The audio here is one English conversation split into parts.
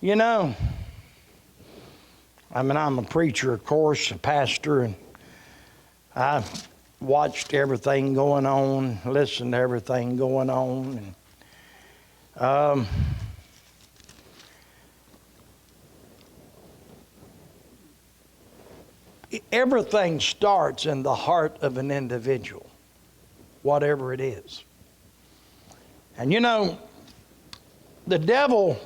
You know, I'm a preacher, of course, a pastor, and I watched everything going on, listened to everything going on, and everything starts in the heart of an individual, whatever it is. And you know, the devil,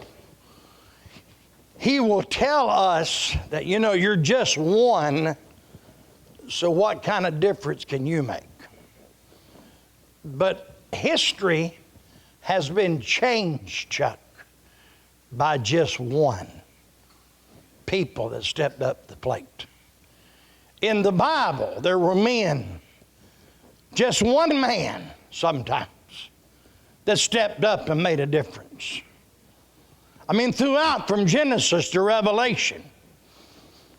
he will tell us that, you know, you're just one, so what kind of difference can you make? But history has been changed, Chuck, by just one people that stepped up the plate. In the Bible, there were men, just one man sometimes, that stepped up and made a difference. I mean, throughout from Genesis to Revelation,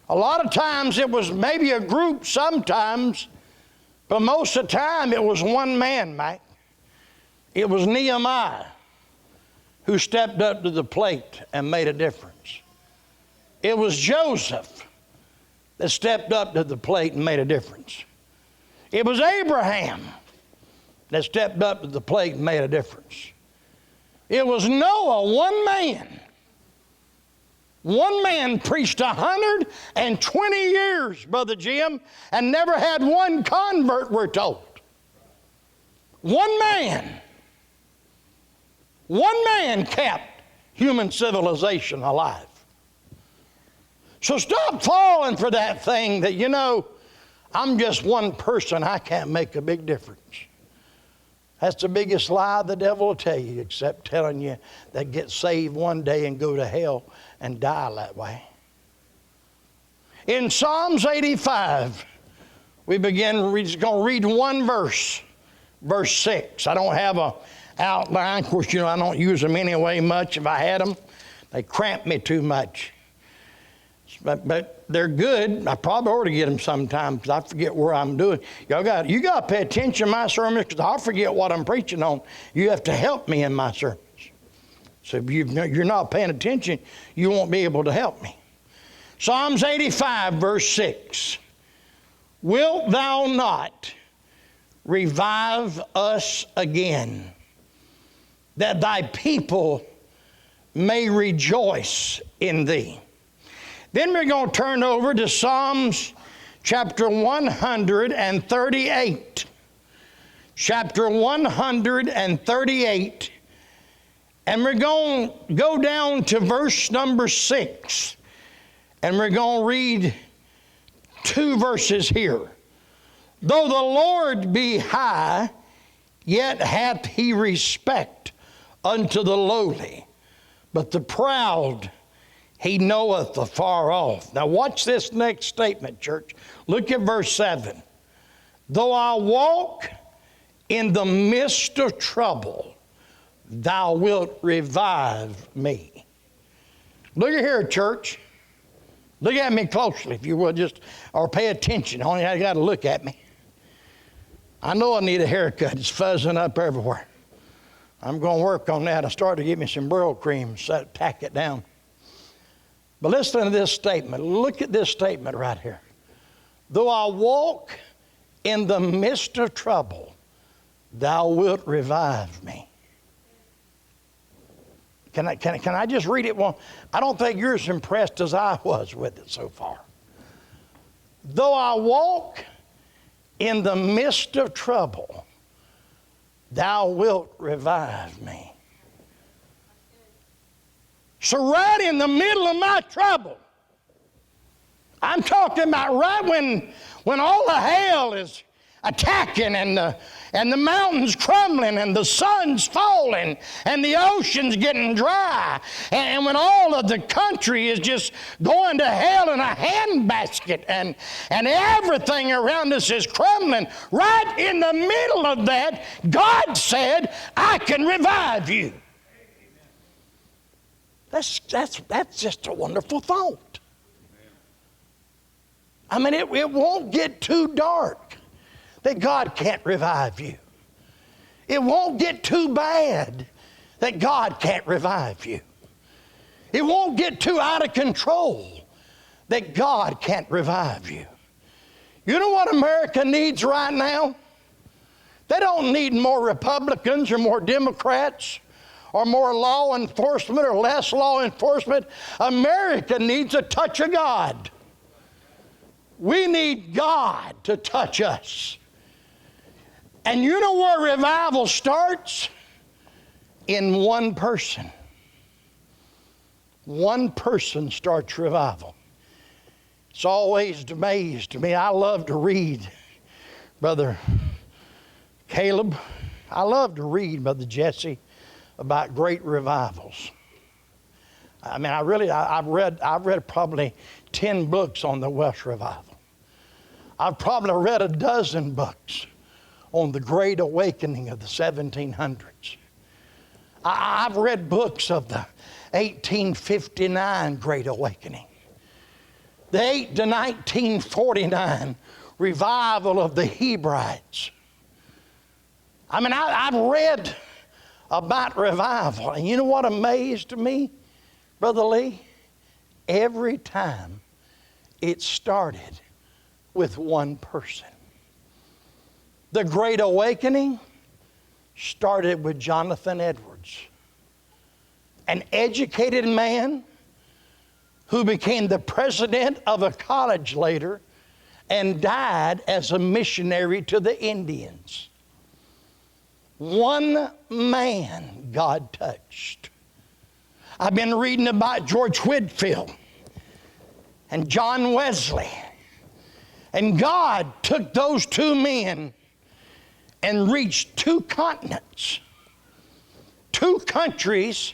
a lot of times it was maybe a group sometimes, but most of the time it was one man, Mike. It was Nehemiah who stepped up to the plate and made a difference. It was Joseph that stepped up to the plate and made a difference. It was Abraham that stepped up to the plate and made a difference. It was Noah, one man. One man preached 120 years, Brother Jim, and never had one convert, we're told. One man kept human civilization alive. So stop falling for that thing that, you know, I'm just one person, I can't make a big difference. That's the biggest lie the devil will tell you, except telling you that get saved one day and go to hell and die that way. In Psalms 85, we're just going to read one verse, verse 6. I don't have an outline. Of course, you know, I don't use them anyway much. If I had them, they cramp me too much. But they're good. I probably ought to get them sometimes because I forget where I'm doing. You got to pay attention to my sermons because I'll forget what I'm preaching on. You have to help me in my sermons. So if you're not paying attention, you won't be able to help me. Psalms 85, verse 6. Wilt thou not revive us again, that thy people may rejoice in thee? Then we're going to turn over to Psalms chapter 138. Chapter 138. And we're going to go down to verse number 6. And we're going to read 2 verses here. Though the Lord be high, yet hath he respect unto the lowly, but the proud he knoweth afar off. Now watch this next statement, church. Look at verse 7. Though I walk in the midst of trouble, thou wilt revive me. Look at here, church. Look at me closely, if you will, or pay attention. Only you got to look at me. I know I need a haircut. It's fuzzing up everywhere. I'm going to work on that. I started to get me some Burl cream, tack it down. But listen to this statement. Look at this statement right here. Though I walk in the midst of trouble, thou wilt revive me. Can I just read it one? I don't think you're as impressed as I was with it so far. Though I walk in the midst of trouble, thou wilt revive me. So right in the middle of my trouble, I'm talking about right when all the hell is attacking and the mountains crumbling and the sun's falling and the ocean's getting dry and when all of the country is just going to hell in a handbasket and everything around us is crumbling, right in the middle of that, God said, I can revive you. That's just a wonderful thought. I mean, it won't get too dark that God can't revive you. It won't get too bad that God can't revive you. It won't get too out of control that God can't revive you. You know what America needs right now? They don't need more Republicans or more Democrats or more law enforcement or less law enforcement. America needs a touch of God. We need God to touch us. And you know where revival starts? In one person. One person starts revival. It's always amazed me. I love to read, Brother Caleb. I love to read, Brother Jesse, about great revivals. I mean, I've read probably 10 books on the Welsh revival. I've probably read a dozen books on the Great Awakening of the 1700s. I've read books of the 1859 Great Awakening, the 8 to 1949 revival of the Hebrides. I mean, I've read about revival, and you know what amazed me, Brother Lee? Every time it started with one person. The Great Awakening started with Jonathan Edwards, an educated man who became the president of a college later and died as a missionary to the Indians. One man God touched. I've been reading about George Whitefield and John Wesley. And God took those two men and reached 2 continents, 2 countries,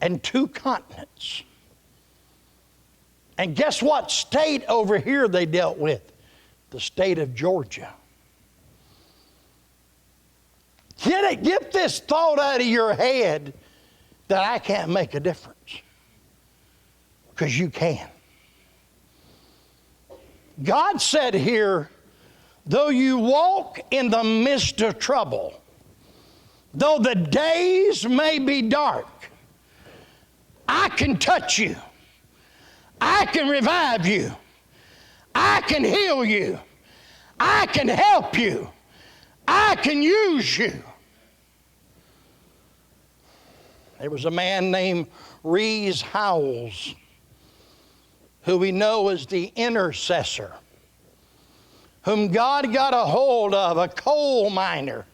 and 2 continents. And guess what state over here they dealt with? The state of Georgia. Get this thought out of your head that I can't make a difference. Because you can. God said here, though you walk in the midst of trouble, though the days may be dark, I can touch you. I can revive you. I can heal you. I can help you. I can use you. There was a man named Rees Howells, who we know as the intercessor, whom God got a hold of, a coal miner,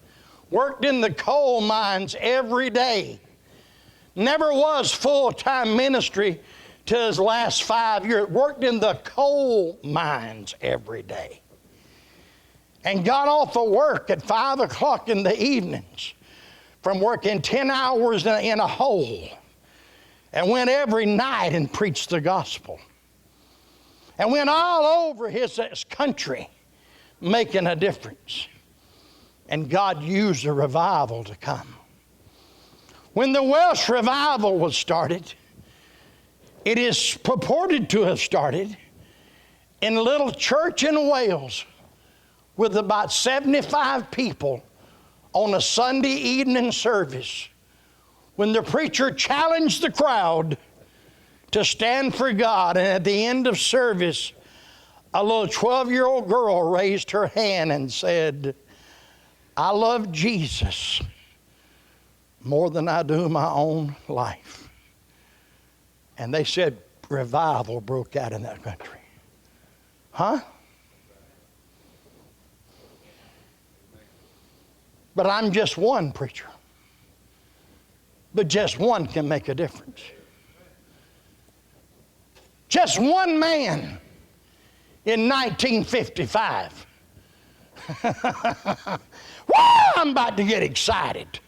worked in the coal mines every day. Never was full-time ministry till his last 5 years. Worked in the coal mines every day. And got off of work at 5 o'clock in the evenings from working 10 hours in a hole, and went every night and preached the gospel. And went all over his country making a difference. And God used a revival to come. When the Welsh revival was started, it is purported to have started in a little church in Wales with about 75 people on a Sunday evening service, when the preacher challenged the crowd to stand for God. And at the end of service, a little 12-year-old girl raised her hand and said, I love Jesus more than I do my own life. And they said revival broke out in that country. Huh? But I'm just one preacher. But just one can make a difference. Just one man in 1955. Woo, I'm about to get excited.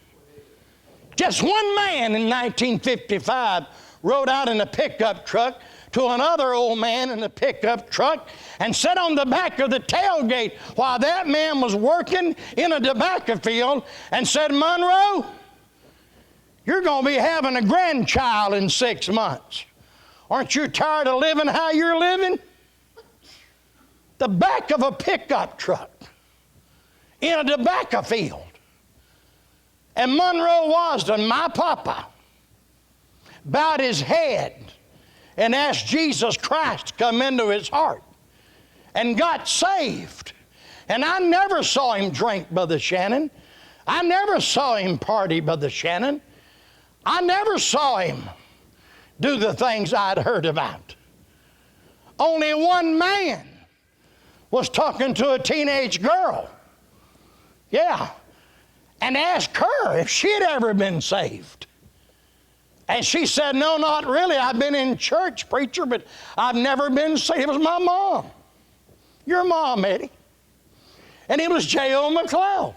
Just one man in 1955 rode out in a pickup truck to another old man in a pickup truck and sat on the back of the tailgate while that man was working in a tobacco field and said, Monroe, you're going to be having a grandchild in 6 months. Aren't you tired of living how you're living? The back of a pickup truck in a tobacco field. And Monroe Wasden, my papa, bowed his head and asked Jesus Christ to come into his heart and got saved. And I never saw him drink, Brother Shannon. I never saw him party, Brother Shannon. I never saw him do the things I'd heard about. Only one man was talking to a teenage girl. Yeah. And asked her if she'd ever been saved. And she said, no, not really. I've been in church, preacher, but I've never been saved. It was my mom. Your mom, Eddie. And it was J.O. McLeod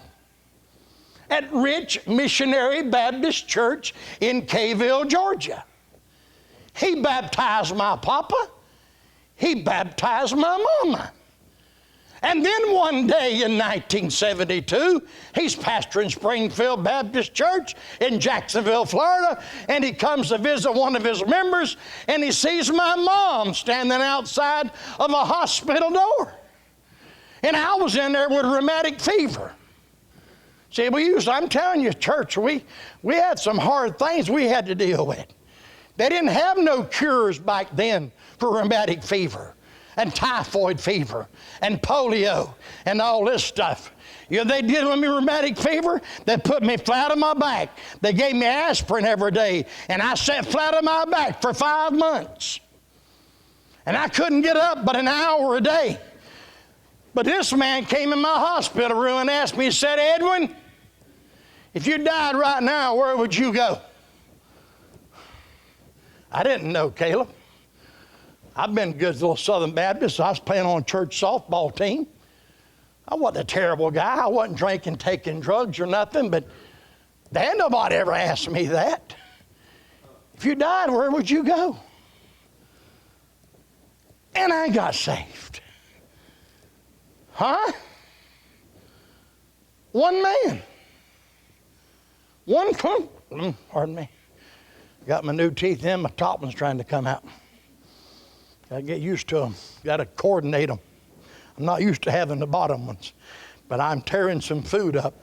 at Rich Missionary Baptist Church in Kayville, Georgia. He baptized my papa. He baptized my mama. And then one day in 1972, he's pastoring Springfield Baptist Church in Jacksonville, Florida, and he comes to visit one of his members, and he sees my mom standing outside of a hospital door. And I was in there with rheumatic fever. See, I'm telling you, church, we had some hard things we had to deal with. They didn't have no cures back then for rheumatic fever and typhoid fever and polio and all this stuff. You know, they did with me rheumatic fever. They put me flat on my back. They gave me aspirin every day, and I sat flat on my back for 5 months. And I couldn't get up but an hour a day. But this man came in my hospital room and asked me, he said, Edwin, if you died right now, where would you go? I didn't know, Caleb. I've been a good little Southern Baptist. I was playing on a church softball team. I wasn't a terrible guy. I wasn't drinking, taking drugs or nothing, but there nobody ever asked me that. If you died, where would you go? And I got saved. Huh? One man. Pardon me. Got my new teeth in, my top one's trying to come out. Got to get used to them. Got to coordinate them. I'm not used to having the bottom ones, but I'm tearing some food up.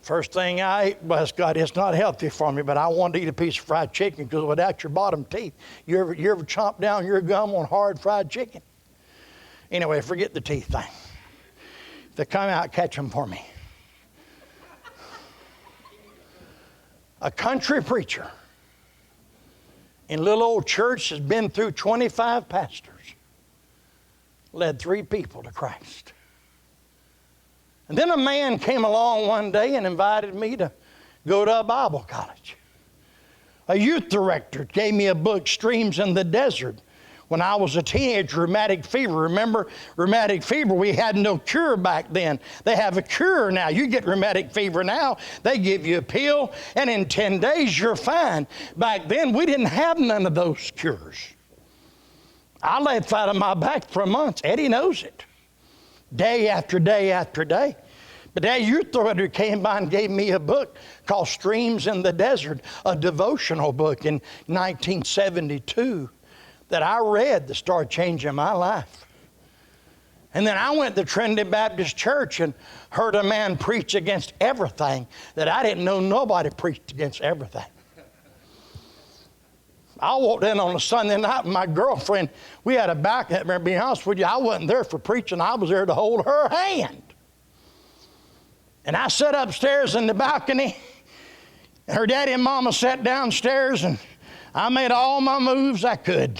First thing I ate, bless God, it's not healthy for me, but I wanted to eat a piece of fried chicken because without your bottom teeth, you ever chomp down your gum on hard fried chicken? Anyway, forget the teeth thing. If they come out, catch them for me. A country preacher in a little old church has been through 25 pastors, led 3 people to Christ. And then a man came along one day and invited me to go to a Bible college. A youth director gave me a book, Streams in the Desert. When I was a teenager, rheumatic fever. Remember, rheumatic fever, we had no cure back then. They have a cure now. You get rheumatic fever now, they give you a pill, and in 10 days, you're fine. Back then, we didn't have none of those cures. I laid flat on my back for months. Eddie knows it. Day after day after day. But that youth director came by and gave me a book called Streams in the Desert, a devotional book in 1972. That I read that started changing my life. And then I went to Trinity Baptist Church and heard a man preach against everything that I didn't know nobody preached against everything. I walked in on a Sunday night with my girlfriend. We had a back, to be honest with you, I wasn't there for preaching. I was there to hold her hand. And I sat upstairs in the balcony, and her daddy and mama sat downstairs, and I made all my moves I could.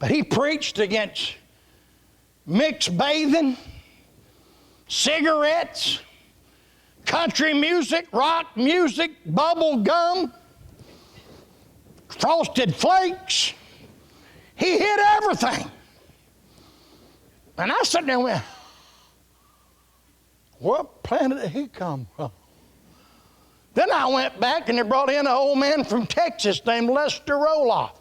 But he preached against mixed bathing, cigarettes, country music, rock music, bubble gum, frosted flakes. He hit everything. And I sat there and went, what planet did he come from? Then I went back and they brought in an old man from Texas named Lester Roloff.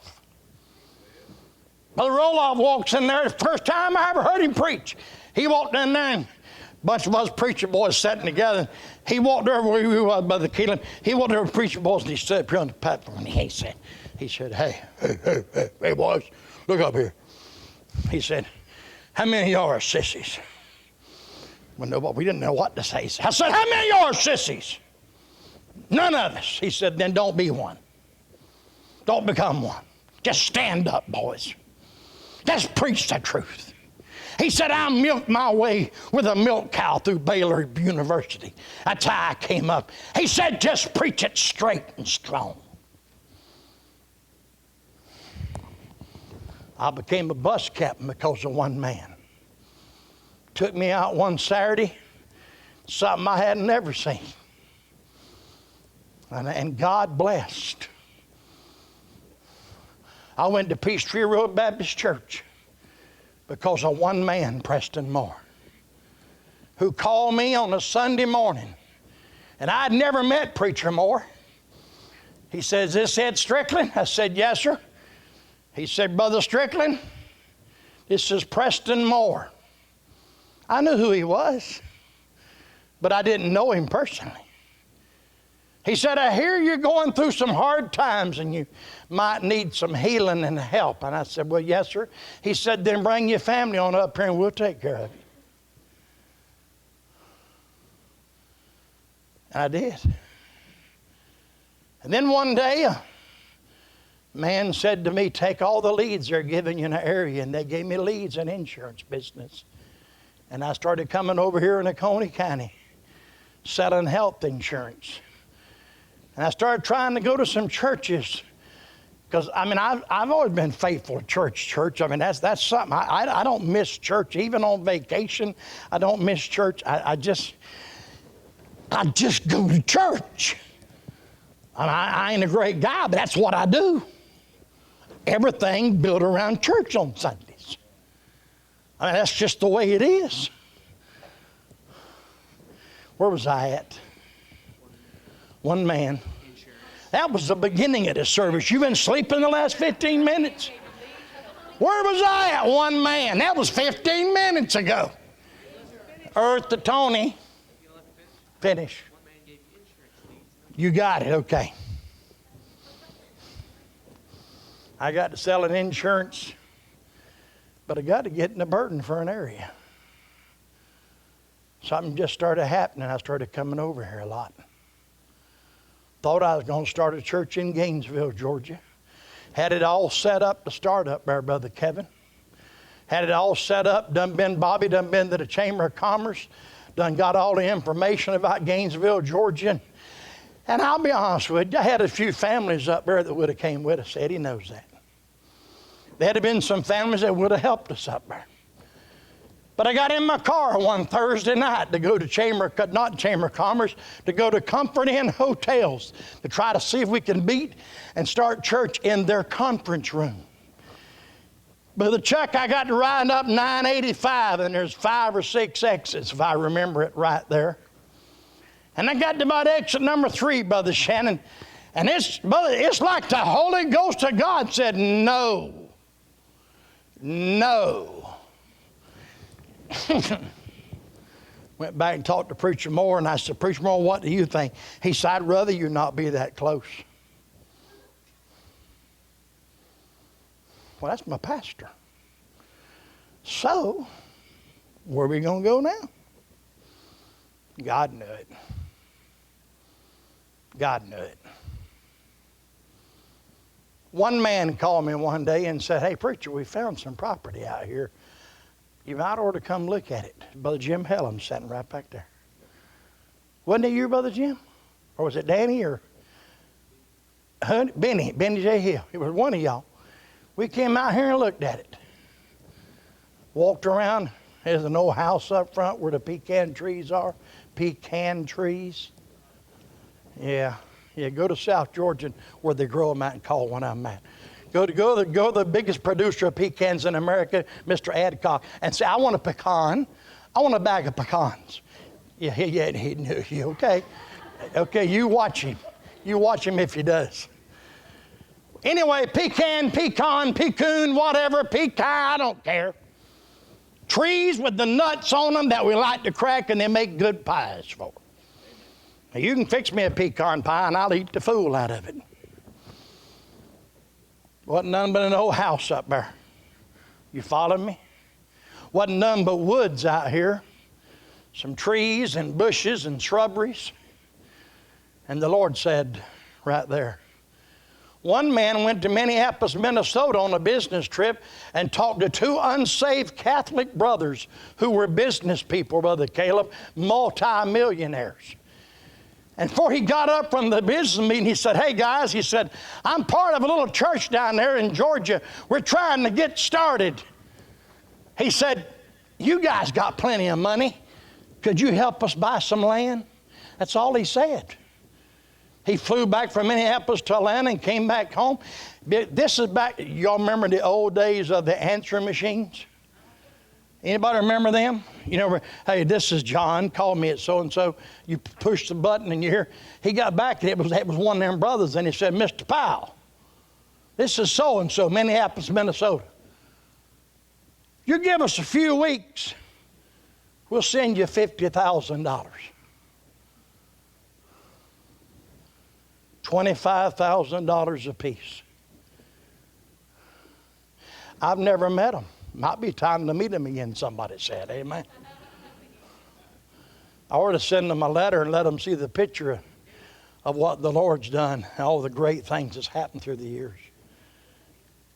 Brother Roloff walks in there, the first time I ever heard him preach. He walked in there and a bunch of us preacher boys sitting together. He walked over where we were, Brother Keelan. He walked over to preacher boys and he stood up here on the platform and he said, hey, boys, look up here. He said, how many of y'all are sissies? Well, we didn't know what to say. I said, how many of y'all are sissies? None of us. He said, then don't be one. Don't become one. Just stand up, boys. Just preach the truth. He said, I milked my way with a milk cow through Baylor University. That's how I came up. He said, just preach it straight and strong. I became a bus captain because of one man. Took me out one Saturday, something I hadn't never seen. And God blessed. I went to Peachtree Road Baptist Church because of one man, Preston Moore, who called me on a Sunday morning. And I'd never met Preacher Moore. He says, "This Ed Strickland?" I said, "Yes, sir." He said, "Brother Strickland, this is Preston Moore." I knew who he was, but I didn't know him personally. He said, "I hear you're going through some hard times and you might need some healing and help." And I said, "Well, yes, sir." He said, "Then bring your family on up here and we'll take care of you." And I did. And then one day, a man said to me, "Take all the leads they're giving you in the area." And they gave me leads in insurance business. And I started coming over here in Oconee County, selling health insurance. And I started trying to go to some churches. Because, I've always been faithful to church. That's something. I don't miss church. Even on vacation, I don't miss church. I just go to church. I ain't a great guy, but that's what I do. Everything built around church on Sundays. That's just the way it is. Where was I at? One man. That was the beginning of the service. You've been sleeping the last 15 minutes. Where was I at? One man. That was 15 minutes ago. Earth to Tony. Finish. You got it. Okay. I got to selling insurance, but I got to get in a burden for an area. Something just started happening. I started coming over here a lot. Thought I was going to start a church in Gainesville, Georgia. Had it all set up to start up there, Brother Kevin. Had it all set up, done been to the Chamber of Commerce, done got all the information about Gainesville, Georgia. And I'll be honest with you, I had a few families up there that would have came with us. Eddie knows that. There had been some families that would have helped us up there. But I got in my car one Thursday night to go to not Chamber of Commerce, to go to Comfort Inn Hotels to try to see if we can meet and start church in their conference room. Brother Chuck, I got to ride up 985, and there's 5 or 6 exits, if I remember it right there. And I got to about exit number 3, Brother Shannon, and it's like the Holy Ghost of God said, no. Went back and talked to Preacher Moore, and I said, "Preacher Moore, what do you think?" He said, "I'd rather you not be that close." Well, that's my pastor. So, where are we going to go now? God knew it. God knew it. One man called me one day and said, "Hey, preacher, we found some property out here. You might ought to come look at it." Brother Jim Hellam sitting right back there. Wasn't it you, Brother Jim? Or was it Danny or Benny J. Hill? It was one of y'all. We came out here and looked at it. Walked around. There's an old house up front where the pecan trees are. Pecan trees. Yeah, go to South Georgia where they grow them out and call one of them out. Go to the biggest producer of pecans in America, Mr. Adcock, and say, "I want a pecan. I want a bag of pecans." Yeah, he knew you. Okay. Okay, you watch him. You watch him if he does. Anyway, pecan, whatever, I don't care. Trees with the nuts on them that we like to crack, and they make good pies for. Now, you can fix me a pecan pie, and I'll eat the fool out of it. Wasn't none but an old house up there. You follow me? Wasn't none but woods out here. Some trees and bushes and shrubberies. And the Lord said right there, one man went to Minneapolis, Minnesota on a business trip and talked to two unsaved Catholic brothers who were business people, Brother Caleb, multi-millionaires. And before he got up from the business meeting, he said, hey guys, he said, I'm part of a little church down there in Georgia. We're trying to get started. He said, you guys got plenty of money. Could you help us buy some land? That's all he said. He flew back from Minneapolis to Atlanta and came back home. This is back, y'all remember the old days of the answering machines? Anybody remember them? You know, hey, this is John, call me at so-and-so. You push the button and you hear. He got back and it was one of them brothers and he said, Mr. Powell, this is so-and-so, Minneapolis, Minnesota. You give us a few weeks, we'll send you $50,000. $25,000 apiece. I've never met them. Might be time to meet them again, somebody said. Amen. I ought to send them a letter and let them see the picture of what the Lord's done and all the great things that's happened through the years.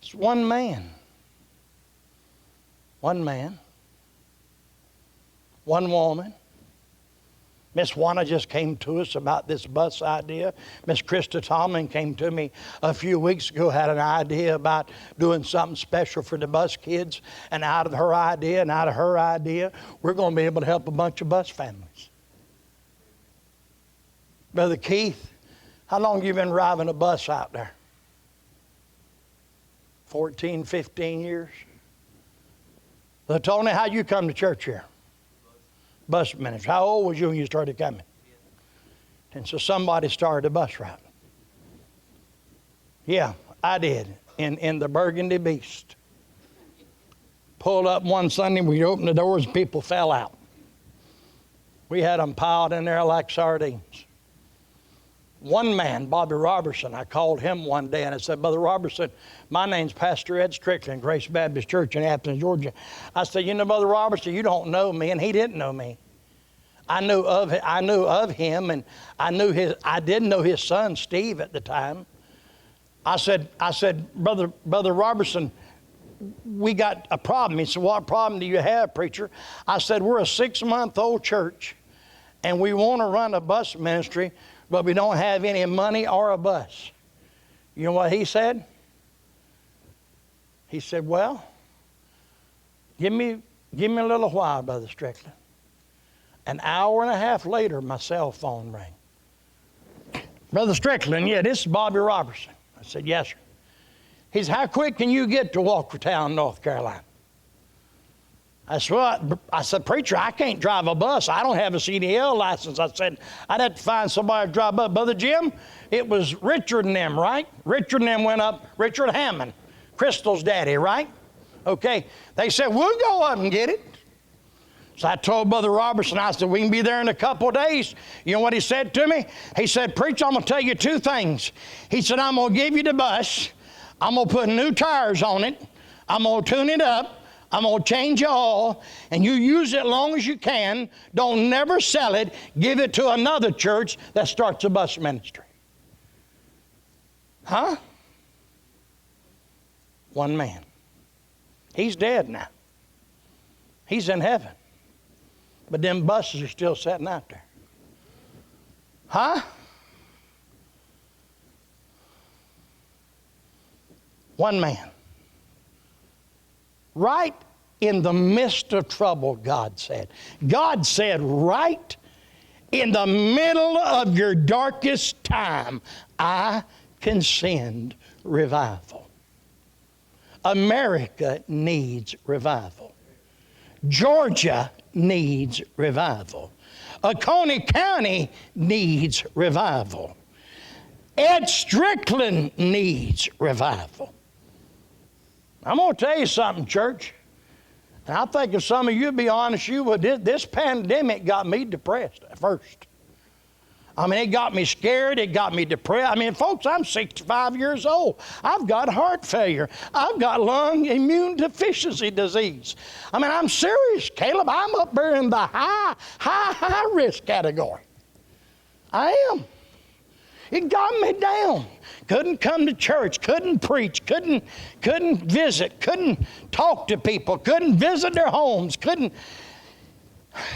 It's one man. One man. One woman. Miss Juana just came to us about this bus idea. Miss Krista Tomlin came to me a few weeks ago, had an idea about doing something special for the bus kids. And out of her idea and out of her idea, we're going to be able to help a bunch of bus families. Brother Keith, how long have you been driving a bus out there? 14, 15 years? Brother Tony, how you come to church here? Bus ministry. How old was you when you started coming? And so somebody started a bus route. Yeah, I did. In the Burgundy Beast. Pulled up one Sunday, we opened the doors, and people fell out. We had them piled in there like sardines. One man, Bobby Robertson, I called him one day and I said, Brother Robertson, my name's Pastor Ed Strickland, Grace Baptist Church in Athens, Georgia. I said, you know, Brother Robertson, you don't know me, and he didn't know me. I knew of him, and I didn't know his son, Steve, at the time. I said, Brother Robertson, we got a problem. He said, what problem do you have, preacher? I said, we're a 6-month-old church, and we want to run a bus ministry, but we don't have any money or a bus. You know what he said? He said, well, give me a little while, Brother Strickland. An hour and a half later, my cell phone rang. Brother Strickland, yeah, this is Bobby Robertson. I said, yes, sir. He said, how quick can you get to Walkertown, North Carolina? I said, preacher, I can't drive a bus. I don't have a CDL license. I said, I'd have to find somebody to drive a bus. Brother Jim, it was Richard and them, right? Richard and them went up, Richard Hammond, Crystal's daddy, right? Okay. They said, we'll go up and get it. So I told Brother Robertson, I said, we can be there in a couple of days. You know what he said to me? He said, preacher, I'm going to tell you 2 things. He said, I'm going to give you the bus. I'm going to put new tires on it. I'm going to tune it up. I'm going to change it all, and you use it as long as you can. Don't never sell it. Give it to another church that starts a bus ministry. Huh? One man. He's dead now. He's in heaven. But them buses are still sitting out there. Huh? One man. Right in the midst of trouble, God said. God said, right in the middle of your darkest time, I can send revival. America needs revival. Georgia needs revival. Oconee County needs revival. Ed Strickland needs revival. I'm going to tell you something, church. And I think if some of you be honest, you would. This pandemic got me depressed at first. I mean, it got me scared. It got me depressed. I mean, folks, I'm 65 years old. I've got heart failure. I've got lung immune deficiency disease. I mean, I'm serious, Caleb. I'm up there in the high risk category. I am. It got me down. Couldn't come to church, couldn't preach, couldn't visit, couldn't talk to people, couldn't visit their homes, couldn't.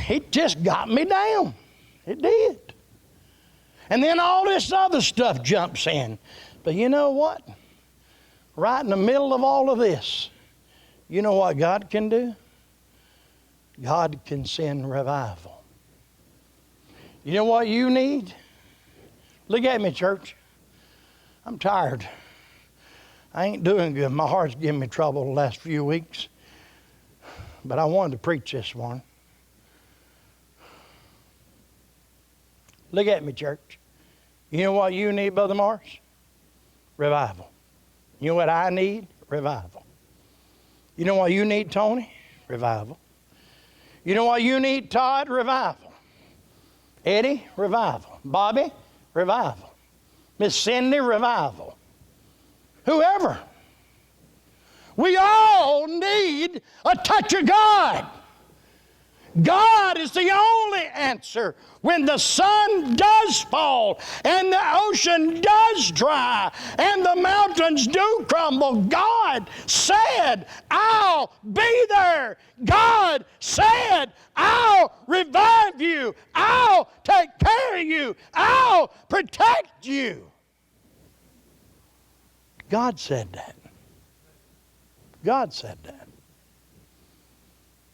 It just got me down. It did. And then all this other stuff jumps in. But you know what? Right in the middle of all of this, you know what God can do? God can send revival. You know what you need? Look at me, church. I'm tired. I ain't doing good. My heart's giving me trouble the last few weeks. But I wanted to preach this morning. Look at me, church. You know what you need, Brother Morris? Revival. You know what I need? Revival. You know what you need, Tony? Revival. You know what you need, Todd? Revival. Eddie? Revival. Bobby? Revival. Miss Cindy? Revival. Whoever. We all need a touch of God. God is the only answer when the sun does fall and the ocean does dry and the mountains do crumble. God said, I'll be there. God said, I'll revive you. I'll take care of you. I'll protect you. God said that. God said that.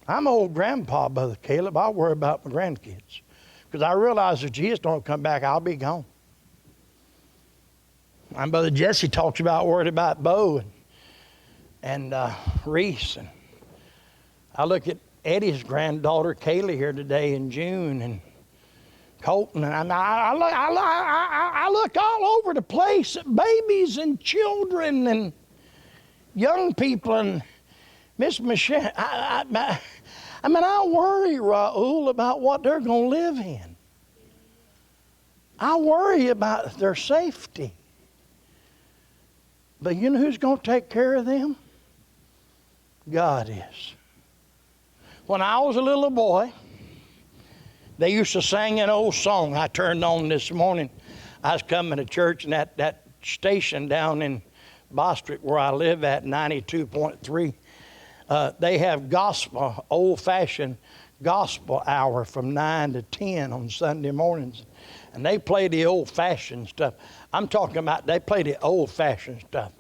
I'm an old grandpa, Brother Caleb. I worry about my grandkids. Because I realize if Jesus don't come back, I'll be gone. And Brother Jesse talks about worried about Bo and Reese. And I look at Eddie's granddaughter, Kaylee, here today in June, and Colton. And I look all over the place at babies and children and young people. And Miss Michelle, I worry, Raul, about what they're going to live in. I worry about their safety. But you know who's going to take care of them? God is. When I was a little boy, they used to sing an old song I turned on this morning. I was coming to church, and that station down in Bostrick where I live at, 92.3, they have gospel, old-fashioned gospel hour from 9 to 10 on Sunday mornings. And they play the old-fashioned stuff. I'm talking about they play the old-fashioned stuff.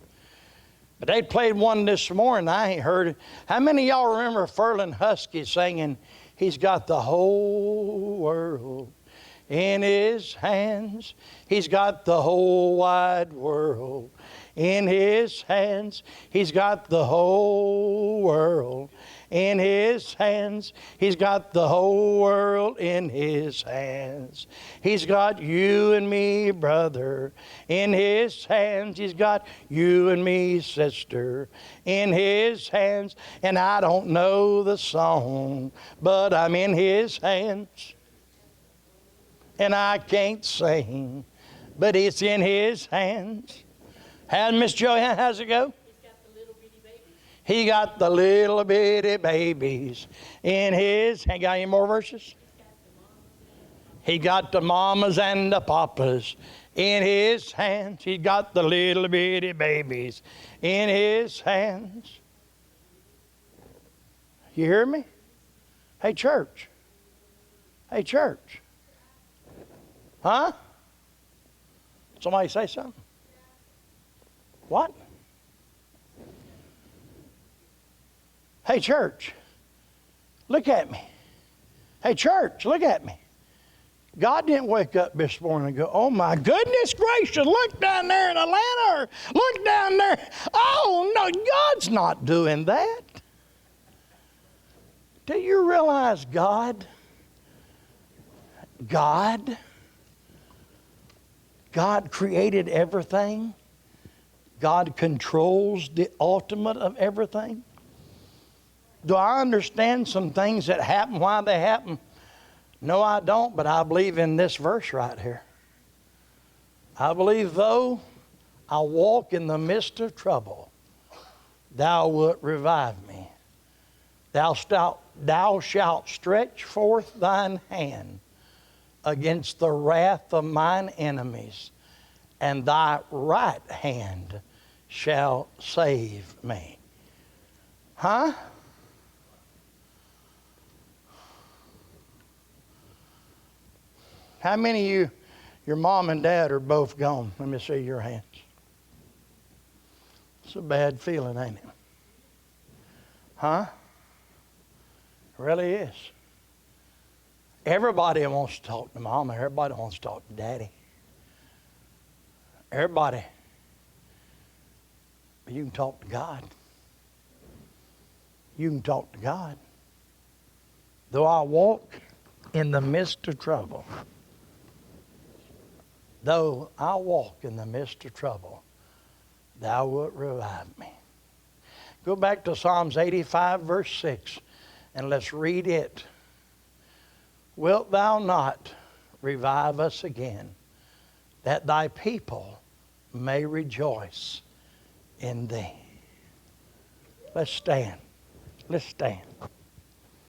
But they played one this morning. I ain't heard it. How many of y'all remember Furlan Husky singing, He's got the whole world in His hands. He's got the whole wide world in His hands. He's got the whole world in His hands. He's got the whole world in His hands. He's got you and me, brother, in His hands. He's got you and me, sister, in His hands. And I don't know the song, but I'm in His hands. And I can't sing, but it's in His hands. And Miss Joanne, how's it go? He got the little bitty babies in His hand. Got any more verses? He got the mamas and the papas in His hands. He got the little bitty babies in His hands. You hear me? Hey, church. Hey, church. Huh? Somebody say something? What? Hey, church, look at me. Hey, church, look at me. God didn't wake up this morning and go, oh, my goodness gracious, look down there in Atlanta, or look down there. Oh, no, God's not doing that. Do you realize God created everything? God controls the ultimate of everything. Do I understand some things that happen, why they happen? No, I don't, but I believe in this verse right here. I believe, though I walk in the midst of trouble, Thou wilt revive me. Thou shalt stretch forth Thine hand against the wrath of mine enemies, and thy right hand shall save me. Huh? How many of you, your mom and dad are both gone? Let me see your hands. It's a bad feeling, ain't it? Huh? It really is. Everybody wants to talk to mama. Everybody wants to talk to daddy. Everybody. But you can talk to God. You can talk to God. Though I walk in the midst of trouble, though I walk in the midst of trouble, thou wilt revive me. Go back to Psalms 85, verse 6, and let's read it. Wilt thou not revive us again, that thy people may rejoice in thee? Let's stand. Let's stand.